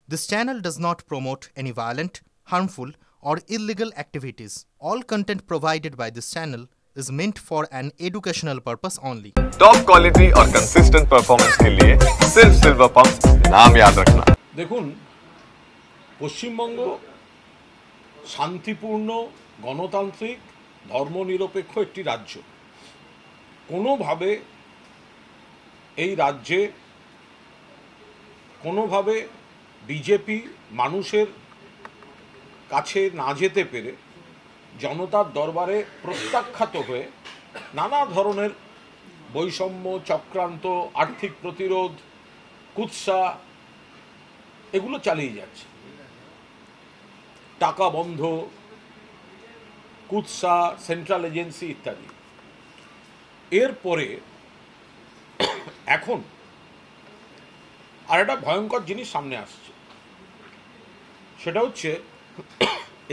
This channel does not promote any violent, harmful, or illegal activities. All content provided by this channel is meant for an educational purpose only. Top quality और consistent performance के लिए सिर्फ silver pump नाम याद रखना। দেখুন, পশ্চিমবঙ্গ শান্তিপূর্ণ, গণতান্ত্রিক, ধর্মনিরপেক্ষ একটি রাজ্য। কোনোভাবে এই রাজ্যে কোনোভাবে বিজেপি মানুষের কাছে না যেতে পেরে জনতার দরবারে প্রত্যাখ্যাত হয়ে নানা ধরনের বৈষম্য, চক্রান্ত, আর্থিক প্রতিরোধ, কুৎসা এগুলো চালিয়ে যাচ্ছে। টাকা বন্ধ, কুৎসা, সেন্ট্রাল এজেন্সি ইত্যাদি। এরপরে এখন আর একটা ভয়ঙ্কর জিনিস সামনে আসছে, সেটা হচ্ছে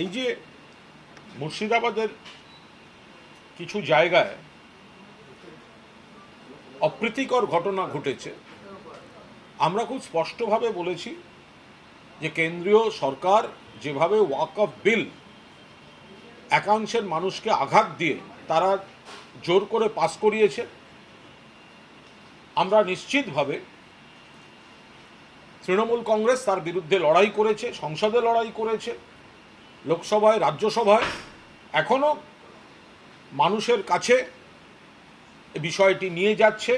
এই যে মুর্শিদাবাদের কিছু জায়গায় অপ্রীতিকর ঘটনা ঘটেছে। আমরা খুব স্পষ্টভাবে বলেছি যে কেন্দ্রীয় সরকার যেভাবে ওয়াকফ বিল একাংশের মানুষকে আঘাত দিয়ে তারা জোর করে পাস করিয়েছে, আমরা নিশ্চিতভাবে তৃণমূল কংগ্রেস তার বিরুদ্ধে লড়াই করেছে, সংসদে লড়াই করেছে, লোকসভায়, রাজ্যসভায়। এখনও মানুষের কাছে বিষয়টি নিয়ে যাচ্ছে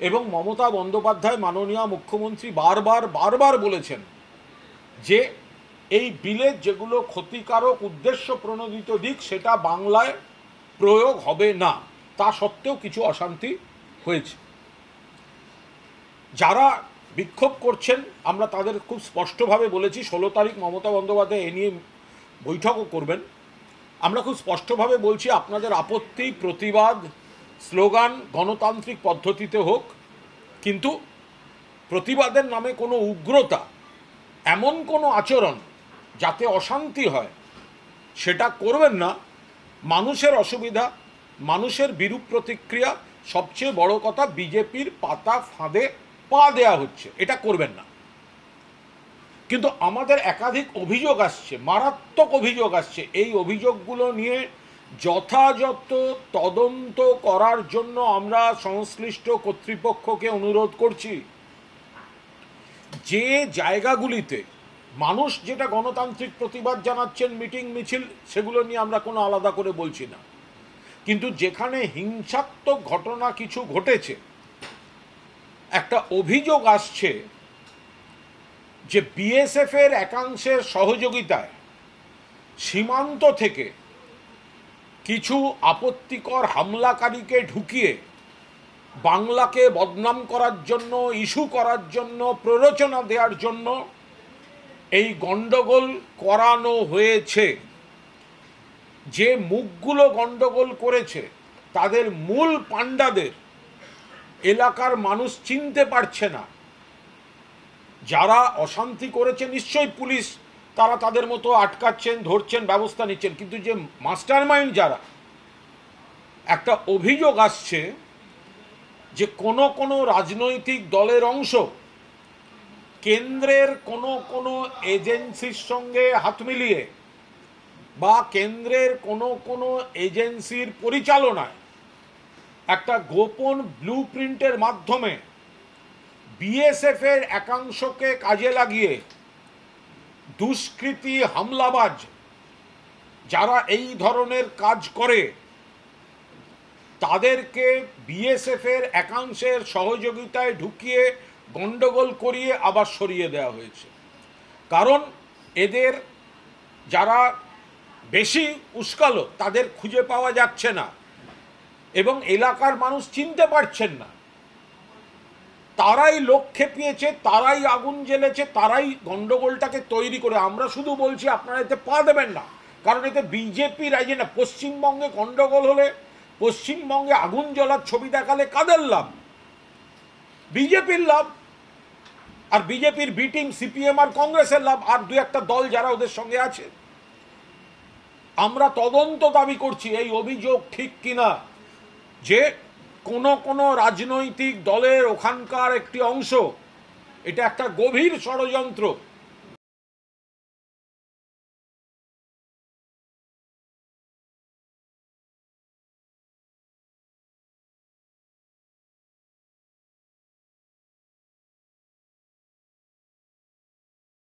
এবং মমতা বন্দ্যোপাধ্যায় মাননীয় মুখ্যমন্ত্রী বারবার বলেছেন যে এই বিলের যেগুলো ক্ষতিকারক উদ্দেশ্য প্রণোদিত দিক সেটা বাংলায় প্রয়োগ হবে না। তা সত্ত্বেও কিছু অশান্তি হয়েছে। যারা বিক্ষোভ করছেন আমরা তাদের খুব স্পষ্টভাবে বলেছি, 16 তারিখ মমতা বন্দ্যোপাধ্যায় এ নিয়ে বৈঠকও করবেন। আমরা খুব স্পষ্টভাবে বলছি আপনাদের আপত্তি, প্রতিবাদ, স্লোগান গণতান্ত্রিক পদ্ধতিতে হোক, কিন্তু প্রতিবাদের নামে কোনো উগ্রতা, এমন কোনো আচরণ যাতে অশান্তি হয় সেটা করবেন না। মানুষের অসুবিধা, মানুষের বিরূপ প্রতিক্রিয়া, সবচেয়ে বড় কথা বিজেপির পাতা ফাঁদে পা দেয়া হচ্ছে, এটা করবেন না। কিন্তু আমাদের একাধিক অভিযোগ আসছে, মারাত্মক অভিযোগ আসছে। এই অভিযোগগুলো নিয়ে যথাযথ তদন্ত করার জন্য আমরা সংশ্লিষ্ট কর্তৃপক্ষকে অনুরোধ করছি। যে জায়গাগুলিতে মানুষ যেটা গণতান্ত্রিক প্রতিবাদ জানাচ্ছেন, মিটিং মিছিল, সেগুলো নিয়ে আমরা কোনো আলাদা করে বলছি না, কিন্তু যেখানে হিংসাত্মক ঘটনা কিছু ঘটেছে, একটা অভিযোগ আসছে যে বিএসএফ এর একাংশের সহযোগিতায় সীমান্ত থেকে কিছু আপত্তিকর হামলাকারীকে ঢুকিয়ে বাংলাকে বদনাম করার জন্য, ইস্যু করার জন্য, প্ররোচনা দেওয়ার জন্য এই গণ্ডগোল করানো হয়েছে। যে মুখগুলো গণ্ডগোল করেছে তাদের মূল পাণ্ডাদের এলাকার মানুষ চিনতে পারছে না। যারা অশান্তি করেছে নিশ্চয়ই পুলিশ তারা তাদের মতো আটকাচ্ছেন, ধরছেন, ব্যবস্থা নিচ্ছেন, কিন্তু যে মাস্টার মাইন্ড যারা, একটা অভিযোগ আসছে যে কোনো রাজনৈতিক দলের অংশ কেন্দ্রের কোনো এজেন্সির সঙ্গে হাত মিলিয়ে বা কেন্দ্রের কোনো এজেন্সির পরিচালনায় একটা গোপন ব্লু প্রিন্টের মাধ্যমে বিএসএফ এর একাংশকে কাজে লাগিয়ে দুষ্কৃতী, হামলাবাজ যারা এই ধরনের কাজ করে তাদেরকে বিএসএফ এর একাংশের সহযোগিতায় ঢুকিয়ে গণ্ডগোল করিয়ে আবার সরিয়ে দেওয়া হয়েছে। কারণ এদের যারা বেশি উস্কালো তাদের খুঁজে পাওয়া যাচ্ছে না এবং এলাকার মানুষ চিনতে পারছেন না। তারাই লোক খেপিয়েছে, তারাই আগুন জ্বেলেছে, তারাই গণ্ডগোলটাকে তৈরি করে। আমরা শুধু বলছি আপনারা এতে পা দেবেন না, কারণ এতে বিজেপির এজেন্ডা। পশ্চিমবঙ্গে গণ্ডগোল হলে, পশ্চিমবঙ্গে আগুন জ্বলার ছবি দেখালে কাদের লাভ? বিজেপির লাভ, আর বিজেপির বি টিম, সিপিএম আর কংগ্রেসের লাভ, আর দু একটা দল যারা ওদের সঙ্গে আছে। আমরা তদন্ত দাবি করছি এই অভিযোগ ঠিক কিনা যে কোনো রাজনৈতিক দলের ওখানকার একটি অংশ এটা একটা গভীর ষড়যন্ত্র।